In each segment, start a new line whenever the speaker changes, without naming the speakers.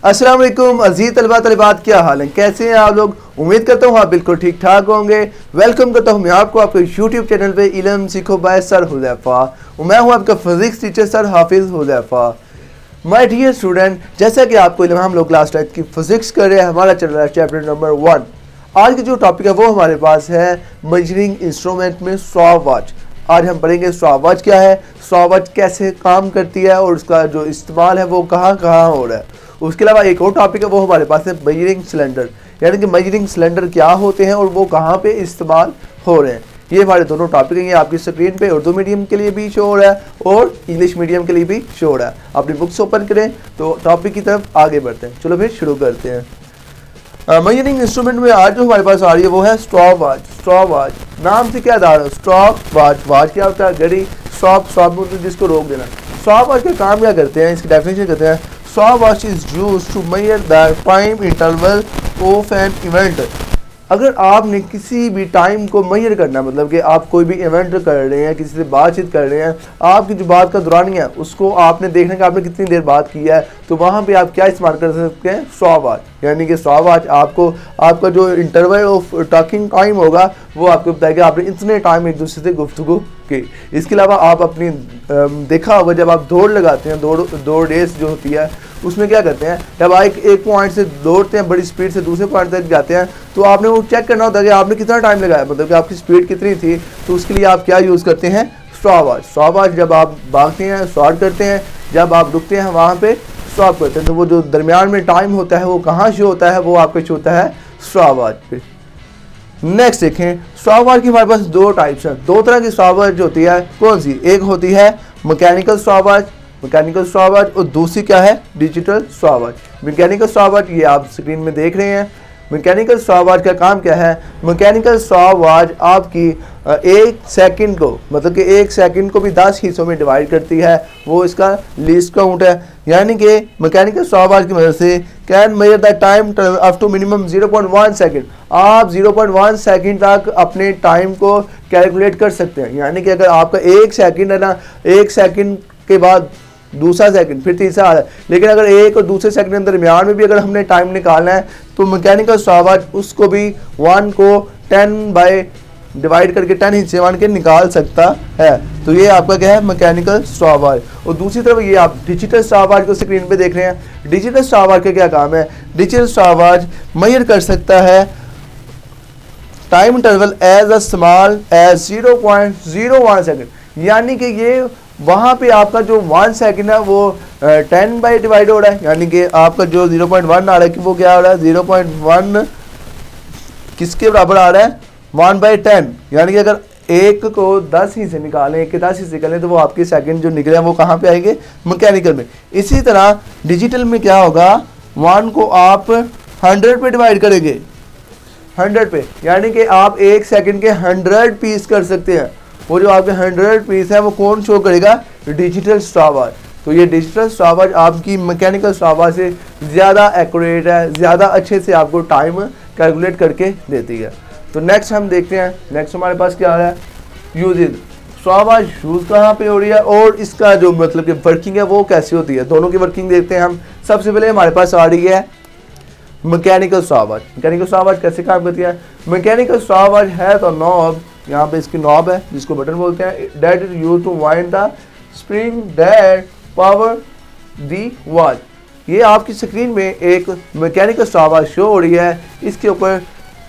अस्सलाम वालेकुम अजीज तलबा तलबात, क्या हाल है, कैसे हैं आप लोग। उम्मीद करता हूँ आप बिल्कुल ठीक ठाक होंगे। वेलकम करता हूँ मैं आपको आपके यूट्यूब चैनल पे इल्म सीखो बाय सर हुज़ैफ़ा। मैं हूँ आपका फिजिक्स टीचर सर हाफिज़ हुज़ैफ़ा। माय डियर स्टूडेंट, जैसा कि आपको इल्म हम लोग क्लास 10 की फिजिक्स कर रहे हैं, हमारा चल रहा है चैप्टर नंबर 1। आज की जो टॉपिक है वो हमारे पास है मेजरिंग इंस्ट्रूमेंट में स्टॉप वॉच। आज हम पढ़ेंगे स्टॉप वॉच क्या है, स्टॉप वॉच कैसे काम करती है और उसका जो इस्तेमाल है वो कहाँ कहाँ हो रहा है। उसके अलावा एक और टॉपिक है वो हमारे पास है मेजरिंग सिलेंडर, यानी कि मेजरिंग सिलेंडर क्या होते हैं और वो कहाँ पे इस्तेमाल हो रहे हैं। ये हमारे दोनों टॉपिक हैं। ये आपकी स्क्रीन पे उर्दू मीडियम के लिए भी शो हो रहा है और इंग्लिश मीडियम के लिए भी शो हो रहा है। अपनी बुक्स ओपन करें तो टॉपिक की तरफ आगे बढ़ते हैं। चलो फिर शुरू करते हैं। मेजरिंग इंस्ट्रूमेंट में आज जो हमारे पास आ रही है वो है स्टॉप वॉच। स्टॉप वॉच नाम से क्या दार है, स्टॉप वॉच। वॉच क्या होता है, घड़ी। स्टॉप स्टॉप जिसको रोक देना। स्टॉप वॉच का काम क्या करते हैं, इसकी डेफिनेशन करते हैं। Stop watch is used to measure the time interval of an event. अगर आपने किसी भी टाइम को मेजर करना, मतलब कि आप कोई भी इवेंट कर रहे हैं, किसी से बातचीत कर रहे हैं, आपकी जो बात का दौरानिया है उसको आपने देखना कि आपने कितनी देर बात की है, तो वहाँ पे आप क्या इस्तेमाल कर सकते हैं, स्टॉप वॉच। यानी कि स्टॉप वॉच आपको आपका जो इंटरवल ऑफ टॉकिंग टाइम होगा वो आपको बताएगा आपने इतने टाइम एक दूसरे से गुफ्तगू की। इसके अलावा आप अपनी देखा होगा जब आप दौड़ लगाते हैं, दौड़ रेस जो होती है उसमें क्या करते हैं, जब आप एक पॉइंट से दौड़ते हैं बड़ी स्पीड से दूसरे पॉइंट तक जाते हैं तो आपने वो चेक करना होता है कि आपने कितना टाइम लगाया, मतलब कि आपकी स्पीड कितनी थी। तो उसके लिए आप क्या यूज़ करते हैं, स्टॉप वॉच। स्टॉप वॉच जब आप भागते हैं स्टार्ट करते हैं, जब आप रुकते हैं वहाँ पे स्टॉप करते हैं, तो वो जो दरमियान में टाइम होता है वो कहाँ शो होता है, वो आपका शो होता है स्टॉप वॉच पे। नेक्स्ट देखें, स्टॉप वॉच की हमारे पास दो टाइप्स हैं। दो तरह की स्टॉप वॉच होती है, कौन सी, एक होती है mechanical stop watch, mechanical stop watch, और दूसरी क्या है, digital stop watch. Mechanical stop watch ये आप स्क्रीन में देख रहे हैं। मैकेनिकल स्टॉप वॉच का काम क्या है, मैकेनिकल स्टॉप वॉच आपकी एक सेकंड को, मतलब कि एक सेकंड को भी 10 हिस्सों में डिवाइड करती है, वो इसका लीस्ट काउंट है। यानी कि मैकेनिकल स्टॉप वॉच की मदद से can measure the time up to minimum 0.1 second. आप 0.1 सेकंड तक अपने टाइम को कैलकुलेट कर सकते हैं। यानी कि अगर आपका एक सेकंड है ना, एक सेकंड के बाद दूसरा सेकंड, फिर तीसरा आ रहा है, लेकिन अगर एक और दूसरे सेकंड के दरमियान में भी अगर हमने टाइम निकालना है तो मैकेनिकल स्टॉप वॉच उसको भी 1 को 10 बाय डिवाइड करके 10 हिस्से मान के निकाल सकता है। तो ये आपका क्या है, मैकेनिकल स्टॉप वॉच। और दूसरी तरफ ये आप डिजिटल स्टॉप वॉच को स्क्रीन पे देख रहे हैं। डिजिटल स्टॉप वॉच का क्या काम है, डिजिटल स्टॉप वॉच मेजर कर सकता है time interval as a small as 0.01 second. यानी कि ये वहाँ पे आपका जो 1 सेकंड है वो 10 बाई डिवाइड हो रहा है, यानी कि आपका जो 0.1 आ रहा है कि वो क्या हो रहा है, 0.1 किसके बराबर आ रहा है, 1/10। यानी कि अगर एक को 10 हिस्से निकालें, एक के 10 हिस्से निकालें तो वो आपके सेकंड जो निकले हैं वो कहाँ पे आएंगे, मैकेनिकल में। इसी तरह डिजिटल में क्या होगा, 1 को आप 100 पे डिवाइड करेंगे, 100 पे, यानी कि आप एक सेकंड के 100 पीस कर सकते हैं। वो जो आपके 100 पीस है वो कौन शो करेगा, डिजिटल स्टॉप वॉच। तो ये डिजिटल स्टॉप वॉच आपकी मैकेनिकल स्टॉप वॉच से ज़्यादा एक्यूरेट है, ज़्यादा अच्छे से आपको टाइम कैलकुलेट करके देती है। तो नेक्स्ट हम देखते हैं, नेक्स्ट हमारे पास क्या आ रहा है, यूजेज। स्टॉप वॉच यूज़ कहाँ पे हो रही है और इसका जो मतलब कि वर्किंग है वो कैसे होती है, दोनों की वर्किंग देखते हैं हम। सबसे पहले हमारे पास आ रही है mechanical stop watch. Mechanical stop watch कैसे काम करती है, मैकेनिकल स्टॉप वॉच है तो नॉब, यहाँ पे इसकी नॉब है जिसको बटन बोलते हैं, that is used to wind the spring that power the watch. ये आपकी स्क्रीन में एक मैकेनिकल स्टॉप वॉच शो हो रही है। इसके ऊपर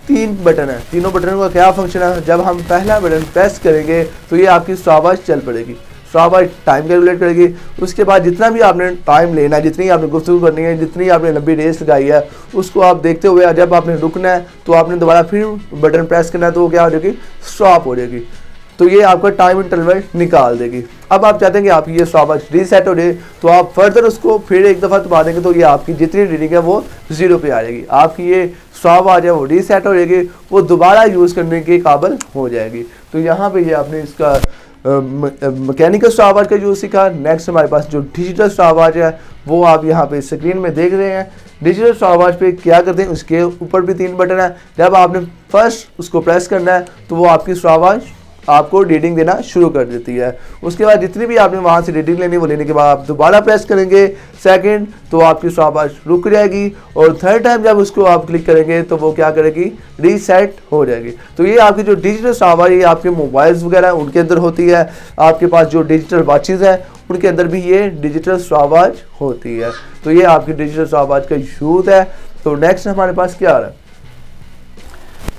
3 बटन है, तीनों बटनों का क्या फंक्शन है, जब हम पहला बटन प्रेस करेंगे तो ये आपकी स्टॉप वॉच चल पड़ेगी। स्टॉप वॉच टाइम कैलकुलेट करेगी। उसके बाद जितना भी आपने टाइम लेना है, जितनी आपने गुफ्तगू करनी है, जितनी आपने लंबी रेस लगाई है, उसको आप देखते हुए जब आपने रुकना है तो आपने दोबारा फिर बटन प्रेस करना है तो वो क्या हो जाएगी, स्टॉप हो जाएगी। तो ये आपका टाइम इंटरवल निकाल देगी। अब आप चाहते हैं कि आप ये स्टॉप वॉच रीसेट हो जाए तो आप फर्दर उसको फिर एक दफ़ा दबा देंगे तो ये आपकी जितनी रीडिंग है वो 0 पे आ जाएगी। आपकी ये स्टॉप वॉच है वो रीसेट हो जाएगी, वो दोबारा यूज़ करने के काबिल हो जाएगी। तो यहाँ पे ये आपने इसका मैकेनिकल स्टॉप वॉच का यूज़ सीखा। नेक्स्ट हमारे पास जो डिजिटल स्टॉप वॉच है वो आप यहाँ पे स्क्रीन में देख रहे हैं। डिजिटल स्टॉप वॉच पे क्या करते हैं, उसके ऊपर भी 3 बटन है। जब आपने फर्स्ट उसको प्रेस करना है तो वो आपकी स्टॉप वॉच आपको रीडिंग देना शुरू कर देती है। उसके बाद जितनी भी आपने वहाँ से रीडिंग लेनी वो लेने के बाद आप दोबारा प्रेस करेंगे सेकंड, तो आपकी स्टॉपवॉच रुक जाएगी और थर्ड टाइम जब उसको आप क्लिक करेंगे तो वो क्या करेगी, रीसेट हो जाएगी। तो ये आपकी जो डिजिटल स्टॉपवॉच ये आपके मोबाइल्स वगैरह उनके अंदर होती है, आपके पास जो डिजिटल वॉचेज़ हैं उनके अंदर भी ये डिजिटल स्टॉपवॉच होती है। तो ये आपकी डिजिटल स्टॉपवॉच का यूज है। तो नेक्स्ट हमारे पास क्या आ रहा है,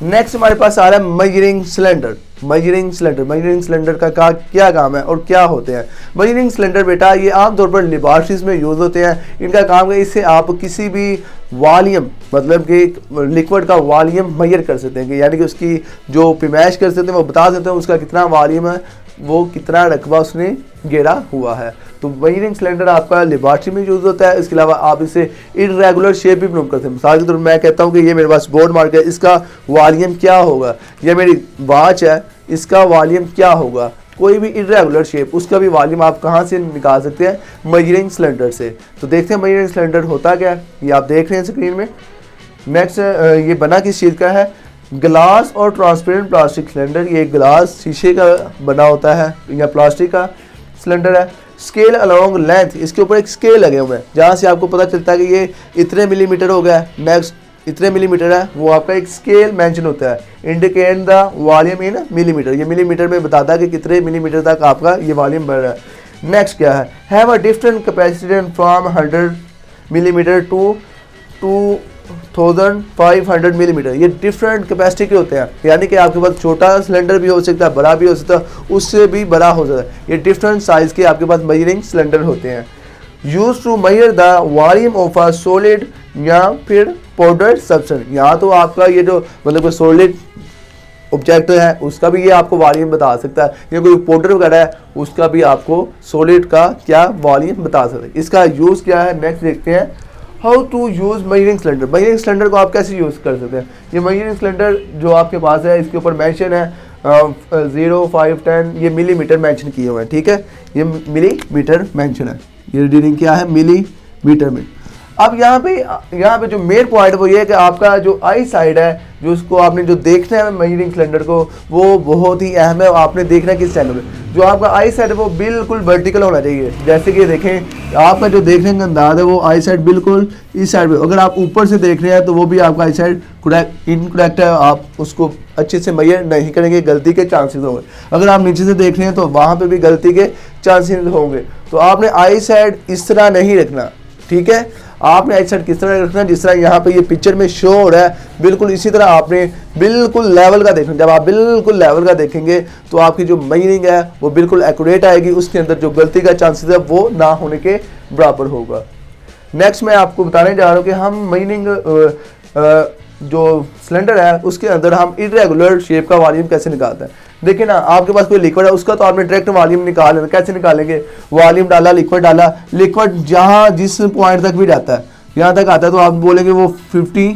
नेक्स्ट हमारे पास आ रहा है मेजरिंग सिलेंडर। मेजरिंग सिलेंडर का क्या काम है और क्या होते हैं। मेजरिंग सिलेंडर बेटा ये आमतौर पर लेबॉर्ट्रीज में यूज़ होते हैं। इनका काम है, इससे आप किसी भी वॉल्यूम मतलब कि लिक्विड का वॉल्यूम मेजर कर सकते हैं, यानी कि उसकी जो पिमाइश कर सकते हैं वो बता सकते हैं उसका कितना वॉल्यूम है, वो कितना रकबा उसने घेरा हुआ है। तो मेजरिंग सिलेंडर आपका लेबॉर्ट्री में यूज़ होता है। इसके अलावा आप इसे इरेगुलर शेप भी प्रूव करते हैं। मिसाल के तौर पर मैं कहता हूँ कि ये मेरे पास बोर्ड मार्क है, इसका वॉल्यूम क्या होगा, या मेरी वॉच है इसका वॉल्यूम क्या होगा, कोई भी इरेगुलर शेप उसका भी वॉल्यूम आप कहाँ से निकाल सकते हैं, मेजरिंग सिलेंडर से। तो देखते हैं मेजरिंग सिलेंडर होता क्या है, ये आप देख रहे हैं स्क्रीन में। नेक्स्ट ये बना किस चीज़ का है, ग्लास और ट्रांसपेरेंट प्लास्टिक सिलेंडर। ये ग्लास शीशे का बना होता है या प्लास्टिक का सिलेंडर है। स्केल अलोंग लेंथ, इसके ऊपर एक स्केल लगे हुए हैं जहाँ से आपको पता चलता है कि ये इतने मिलीमीटर हो गया, नेक्स्ट इतने मिलीमीटर है, वो आपका एक स्केल मेंशन होता है, indicate the volume in millimetre. ये मिलीमीटर में बताता है कि कितने मिलीमीटर तक आपका ये वॉल्यूम बढ़ रहा है। नेक्स्ट क्या है, have a different capacity from 100 millimetre to 2500 millimetre. ये डिफरेंट कैपेसिटी के होते हैं, यानी कि आपके पास छोटा सिलेंडर भी हो सकता है, बड़ा भी हो सकता है, उससे भी बड़ा हो सकता है। ये डिफरेंट साइज के आपके पास मेजरिंग सिलेंडर होते हैं। Use to measure the volume of a solid या फिर पाउडर सब्सटेंस। यहाँ तो आपका ये जो मतलब सॉलिड ऑब्जेक्ट है उसका भी ये आपको वॉल्यूम बता सकता है, या कोई पाउडर वगैरह है उसका भी आपको सॉलिड का क्या वॉल्यूम बता सकता है। इसका यूज़ क्या है, नेक्स्ट देखते हैं। How to use measuring cylinder. Measuring cylinder को आप कैसे यूज़ कर सकते हैं। ये मेजरिंग सिलेंडर जो आपके पास है इसके ऊपर मेंशन है 0, 5, 10, ये मिलीमीटर मेंशन किए हुए हैं, ठीक है, ये मिलीमीटर मेंशन है, ये रीडिंग क्या है, मिलीमीटर में। अब यहाँ पे जो मेन पॉइंट वो ये है कि आपका जो आई साइड है, जो उसको आपने जो देखना है मेजरिंग सिलेंडर को, वो बहुत ही अहम है। आपने देखना है किस एंगल में, जो आपका आई साइड है वो बिल्कुल वर्टिकल होना चाहिए। जैसे कि देखें आपका जो देखने का अंदाज है वो आई साइड बिल्कुल इस साइड पे, अगर आप ऊपर से देख रहे हैं तो वो भी आपका आई साइड इनकरेक्ट है, आप उसको अच्छे से मेजर नहीं करेंगे, गलती के चांसेस होंगे। अगर आप नीचे से देख रहे हैं तो वहाँ पे भी गलती के चांसेस होंगे। तो आपने आई साइड इस तरह नहीं रखना, ठीक है। आपने आई साइड किस तरह रखना, जिस तरह यहाँ पे ये पिक्चर में शो हो रहा है, बिल्कुल इसी तरह आपने बिल्कुल लेवल का देखना। जब आप बिल्कुल लेवल का देखेंगे तो आपकी जो मेजरिंग है वो बिल्कुल एक्यूरेट आएगी, उसके अंदर जो गलती का चांसेस है वो ना होने के बराबर होगा। नेक्स्ट मैं आपको बताने जा रहा हूँ कि हम मेजरिंग जो सिलेंडर है उसके अंदर हम इरेगुलर शेप का वॉल्यूम कैसे निकालते हैं। देखिए ना, आपके पास कोई लिक्विड है उसका तो आपने डायरेक्ट वॉल्यूम निकाल लेना। कैसे निकालेंगे, वॉल्यूम डाला, लिक्विड डाला, लिक्विड जहाँ जिस पॉइंट तक भी जाता है, यहाँ तक आता है तो आप बोलेंगे वो 50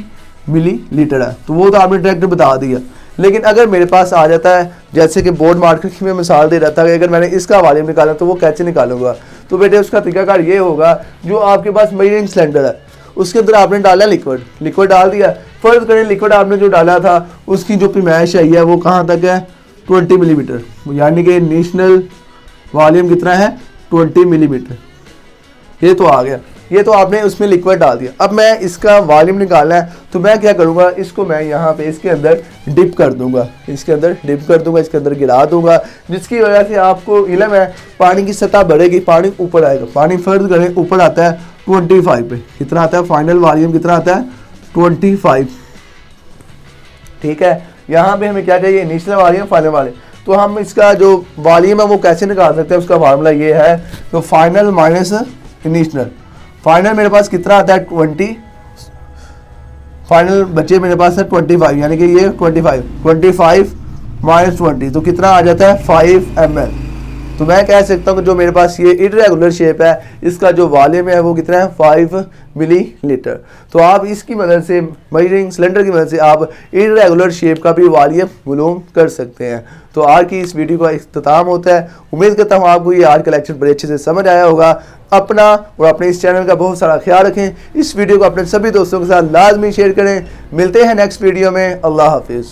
मिलीलीटर है, तो वो तो आपने डायरेक्ट बता दिया। लेकिन अगर मेरे पास आ जाता है, जैसे कि बोर्ड मार्कर की मैं मिसाल दे रहा था कि अगर मैंने इसका वॉल्यूम निकाला तो वो कैसे निकालूंगा। तो बेटे उसका तरीकाकार ये होगा, जो आपके पास मेजरिंग सिलेंडर है उसके अंदर आपने डाला लिक्विड डाल दिया। फर्ज करें लिक्विड आपने जो डाला था उसकी जो पिमाइश आई है वो कहाँ तक है, 20 मिलीमीटर, यानी कि नेशनल वॉल्यूम कितना है, 20 मिलीमीटर। ये तो आ गया, ये तो आपने उसमें लिक्विड डाल दिया। अब मैं इसका वॉल्यूम निकालना है तो मैं क्या करूँगा, इसको मैं यहाँ पे इसके अंदर डिप कर दूंगा, इसके अंदर गिरा दूंगा, जिसकी वजह से आपको इल्म है पानी की सतह बढ़ेगी, पानी ऊपर आएगा। पानी फर्ज करें ऊपर आता है 25 पे, कितना आता है फाइनल वॉल्यूम, कितना आता है 25, ठीक है। यहाँ पे हमें क्या चाहिए, इनिशियल वॉल्यूम, फाइनल वॉल्यूम। तो हम इसका जो वॉल्यूम है वो कैसे निकाल सकते हैं, उसका फार्मूला ये है, तो फाइनल माइनस इनिशियल। फाइनल मेरे पास कितना आता है 20, फाइनल बच्चे मेरे पास है 25, यानी कि ये 25 माइनस 20 तो कितना आ जाता है 5 ml। तो मैं कह सकता हूँ कि जो मेरे पास ये इरेगुलर शेप है इसका जो वॉल्यूम है वो कितना है 5 मिलीलीटर। तो आप इसकी मदद से, मेजरिंग सिलेंडर की मदद से आप इरेगुलर शेप का भी वॉल्यूम मालूम कर सकते हैं। तो आज की इस वीडियो का इख्तिताम होता है। उम्मीद करता हूँ आपको ये आज का लेक्चर बड़े अच्छे से समझ आया होगा। अपना और अपने इस चैनल का बहुत सारा ख्याल रखें। इस वीडियो को अपने सभी दोस्तों के साथ लाजमी शेयर करें। मिलते हैं नेक्स्ट वीडियो में। अल्लाह हाफिज़।